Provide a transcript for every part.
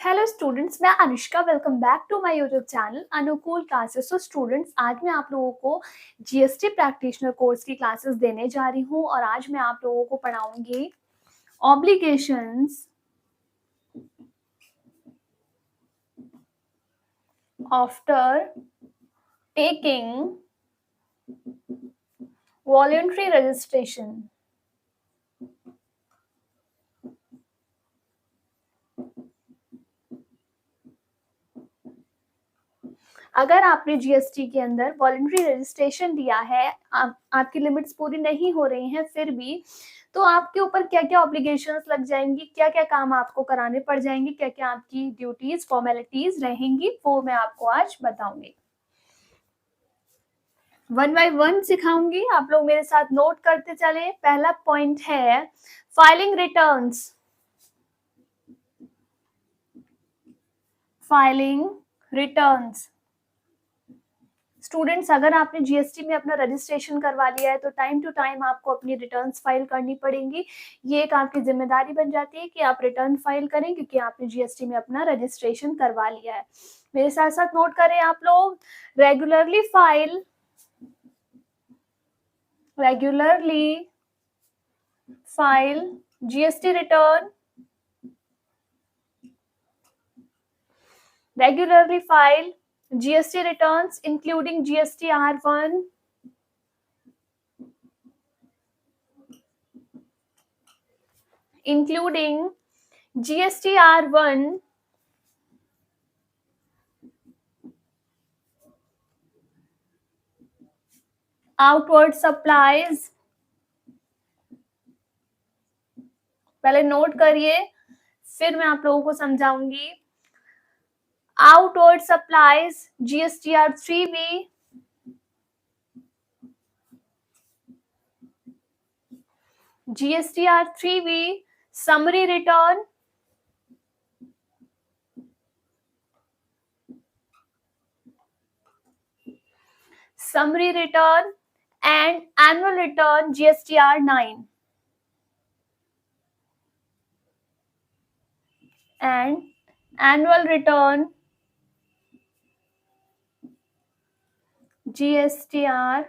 Hello students, मैं Anushka. Welcome back to my YouTube channel Anukul classes. So students, आज मैं आप लोगों को जीएसटी प्रैक्टिशनर कोर्स की क्लासेस देने जा रही हूँ और आज मैं आप लोगों को पढ़ाऊंगी obligations after taking voluntary registration. अगर आपने जीएसटी के अंदर वॉलंटरी रजिस्ट्रेशन दिया है, आपकी लिमिट्स पूरी नहीं हो रही हैं फिर भी, तो आपके ऊपर क्या क्या ऑब्लिगेशंस लग जाएंगी, क्या क्या काम आपको कराने पड़ जाएंगे, क्या क्या आपकी ड्यूटीज फॉर्मेलिटीज रहेंगी, वो मैं आपको आज बताऊंगी। वन बाय वन सिखाऊंगी, आप लोग मेरे साथ नोट करते चले। पहला पॉइंट है filing returns. Filing returns students, अगर आपने जीएसटी में अपना रजिस्ट्रेशन करवा लिया है तो टाइम टू टाइम आपको अपनी रिटर्न्स फाइल करनी पड़ेंगी। ये एक आपकी जिम्मेदारी बन जाती है कि आप रिटर्न फाइल करें, क्योंकि आपने जीएसटी में अपना रजिस्ट्रेशन करवा लिया है। मेरे साथ साथ नोट करें आप लोग। Regularly file GST return. Regularly file GST returns including GST R1, including GST R1, outward supplies। पहले नोट करिए, फिर मैं आप लोगों को समझाऊंगी। Outward supplies GSTR 3B, GSTR 3B summary return, and annual return GSTR 9 and annual return GSTR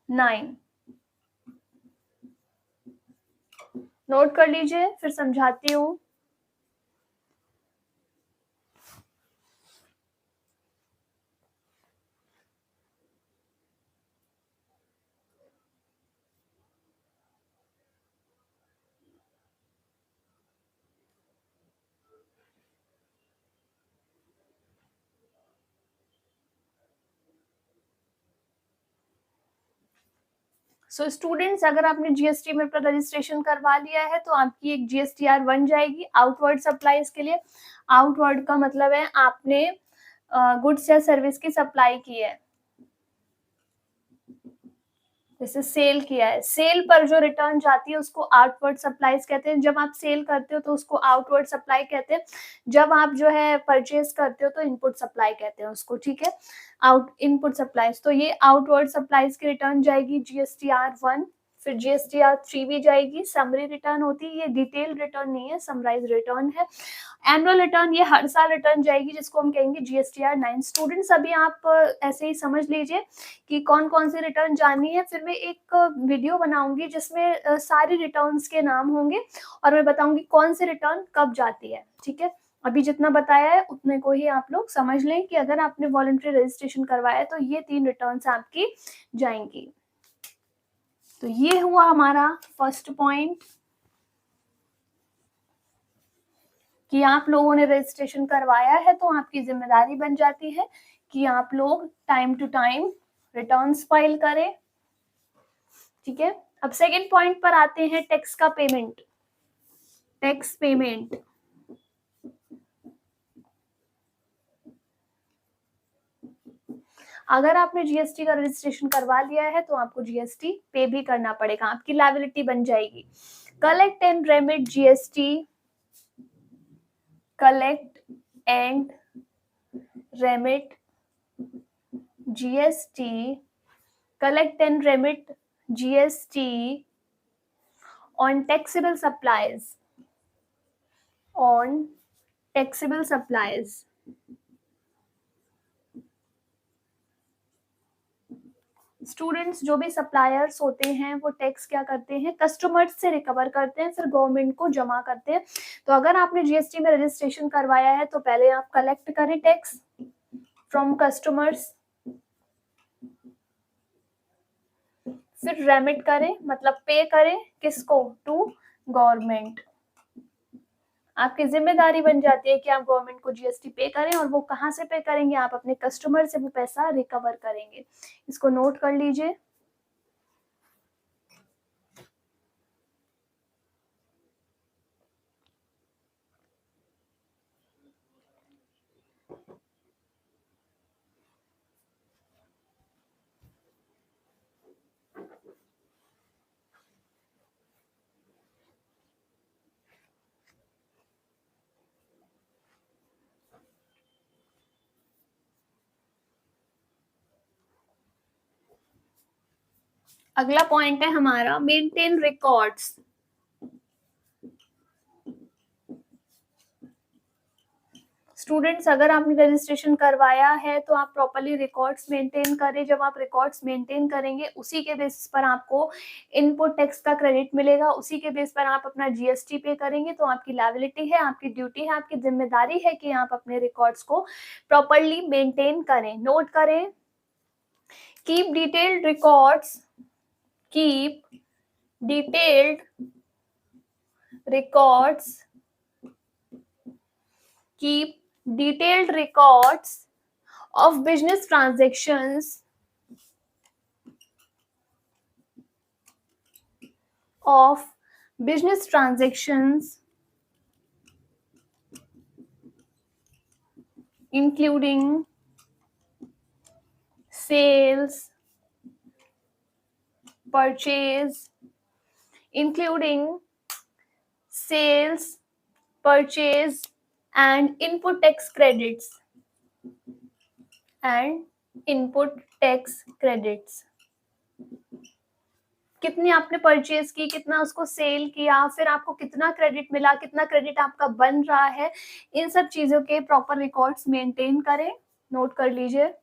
9। Note कर लीजिए, फिर समझाती हूँ। सो स्टूडेंट्स, अगर आपने जीएसटी में अपना रजिस्ट्रेशन करवा लिया है तो आपकी एक जीएसटीआर बन जाएगी आउटवर्ड सप्लाईज के लिए। आउटवर्ड का मतलब है आपने गुड्स या सर्विस की सप्लाई की है, जैसे सेल किया है, सेल पर जो रिटर्न जाती है उसको आउटवर्ड सप्लाईज कहते हैं। जब आप सेल करते हो तो उसको आउटवर्ड सप्लाई कहते हैं। जब आप जो है परचेज करते हो तो इनपुट सप्लाई कहते हैं उसको, ठीक है, इनपुट सप्लाईज। तो ये आउटवर्ड सप्लाईज की रिटर्न जाएगी जीएसटीआर 1। फिर जीएसटीआर 3 भी जाएगी, समरी रिटर्न होती है, ये डिटेल रिटर्न नहीं है, समराइज रिटर्न है। एनुअल रिटर्न ये हर साल रिटर्न जाएगी, जिसको हम कहेंगे जीएसटीआर 9। स्टूडेंट्स, अभी आप ऐसे ही समझ लीजिए कि कौन कौन सी रिटर्न जानी है। फिर मैं एक वीडियो बनाऊंगी जिसमें सारी रिटर्न्स के नाम होंगे और मैं बताऊंगी कौन सी रिटर्न कब जाती है, ठीक है। अभी जितना बताया है उतने को ही आप लोग समझ लें कि अगर आपने वॉलंटरी रजिस्ट्रेशन करवाया है तो ये 3 रिटर्न्स आपकी जाएंगी। तो ये हुआ हमारा फर्स्ट पॉइंट कि आप लोगों ने रजिस्ट्रेशन करवाया है तो आपकी जिम्मेदारी बन जाती है कि आप लोग time to time returns file करें, ठीक है। अब सेकेंड पॉइंट पर आते हैं, टैक्स का पेमेंट। टैक्स पेमेंट, अगर आपने जीएसटी का रजिस्ट्रेशन करवा लिया है तो आपको जीएसटी पे भी करना पड़ेगा, आपकी लायबिलिटी बन जाएगी। Collect and remit GST, collect and remit GST, collect and remit GST on taxable supplies, on taxable supplies, students जो भी सप्लायर्स होते हैं वो टैक्स क्या करते हैं, कस्टमर्स से रिकवर करते हैं, फिर गवर्नमेंट को जमा करते हैं। तो अगर आपने जीएसटी में रजिस्ट्रेशन करवाया है तो पहले आप कलेक्ट करें टैक्स फ्रॉम कस्टमर्स, फिर रेमिट करें मतलब पे करें किसको, टू गवर्नमेंट। आपकी जिम्मेदारी बन जाती है कि आप गवर्नमेंट को जीएसटी पे करें, और वो कहाँ से पे करेंगे, आप अपने कस्टमर से वो पैसा रिकवर करेंगे। इसको नोट कर लीजिए। अगला पॉइंट है हमारा मेंटेन रिकॉर्ड्स। स्टूडेंट्स अगर आपने रजिस्ट्रेशन करवाया है तो आप प्रॉपर्ली रिकॉर्ड्स मेंटेन करें। जब आप रिकॉर्ड्स मेंटेन करेंगे उसी के बेसिस पर आपको इनपुट टैक्स का क्रेडिट मिलेगा, उसी के बेस पर आप अपना जीएसटी पे करेंगे। तो आपकी लायबिलिटी है, आपकी ड्यूटी है, आपकी जिम्मेदारी है कि आप अपने रिकॉर्ड्स को प्रॉपर्ली मेंटेन करें। नोट करें, keep detailed records, keep detailed records, keep detailed records of business transactions, of business transactions including sales, purchase, including sales, purchase and input tax credits, and input tax credits। कितनी आपने purchase की, कितना उसको cell किया, फिर आपको कितना credit मिला, कितना क्रेडिट आपका बन रहा है, इन सब चीजों के प्रॉपर रिकॉर्ड्स मेंटेन करें। नोट कर लीजिए।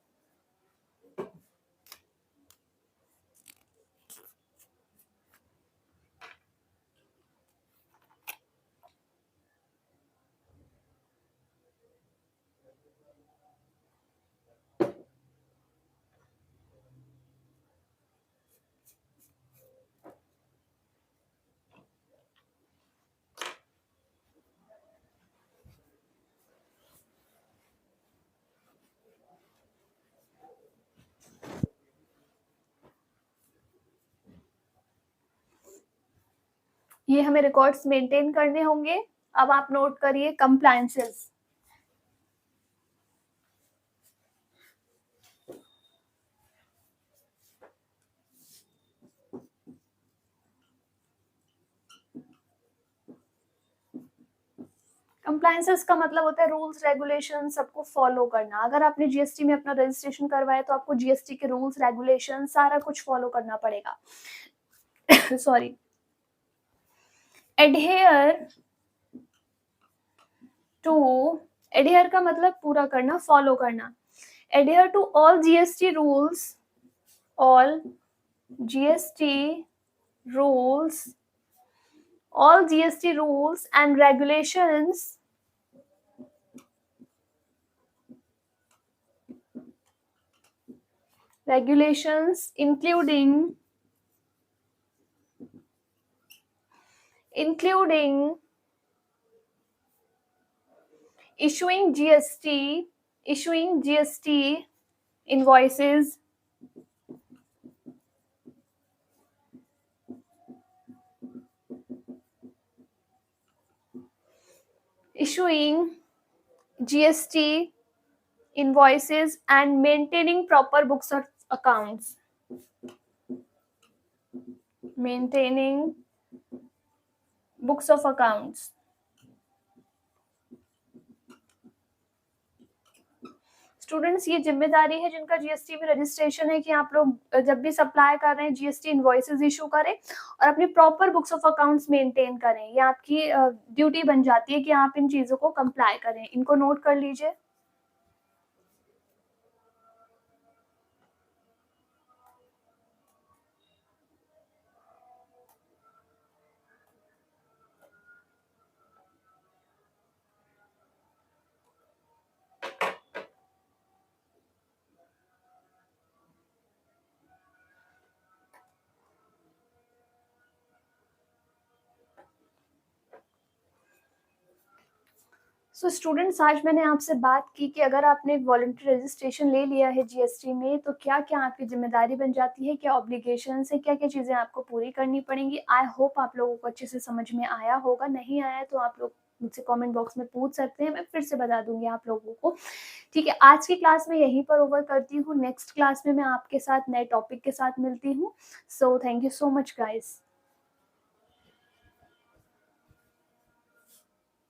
ये हमें रिकॉर्ड्स मेंटेन करने होंगे। अब आप नोट करिए कंप्लायंसेस। कंप्लायंसेस का मतलब होता है रूल्स रेगुलेशन सबको फॉलो करना। अगर आपने जीएसटी में अपना रजिस्ट्रेशन करवाया तो आपको जीएसटी के रूल्स रेगुलेशन सारा कुछ फॉलो करना पड़ेगा। सॉरी, एडहेयर टू, एडहेयर का मतलब पूरा करना, फॉलो करना। Adhere to all GST rules, all GST rules, all GST rules and regulations including issuing GST invoices, issuing GST invoices and maintaining proper books of accounts, maintaining books of accounts। Students ये ज़िम्मेदारी है जिनका GST में registration है कि आप लोग जब भी सप्लाई कर रहे हैं जीएसटी इनवॉइसेस इश्यू करें और अपनी proper books of accounts maintain करें। ये आपकी ड्यूटी बन जाती है कि आप इन चीज़ों को कंप्लाई करें। इनको नोट कर लीजिए। सो स्टूडेंट्स आज मैंने आपसे बात की कि अगर आपने वॉलंटरी रजिस्ट्रेशन ले लिया है जीएसटी में तो क्या-क्या आपकी ज़िम्मेदारी बन जाती है, क्या ऑब्लिगेशंस है, क्या-क्या चीज़ें आपको पूरी करनी पड़ेंगी। आई होप आप लोगों को अच्छे से समझ में आया होगा, नहीं आया है तो आप लोग मुझसे कमेंट बॉक्स में पूछ सकते हैं, मैं फिर से बता दूँगी आप लोगों को। ठीक है, आज की क्लास मैं यहीं पर ओवर करती हूँ, नेक्स्ट क्लास में मैं आपके साथ नए टॉपिक के साथ मिलती हूँ। So thank you so much guys.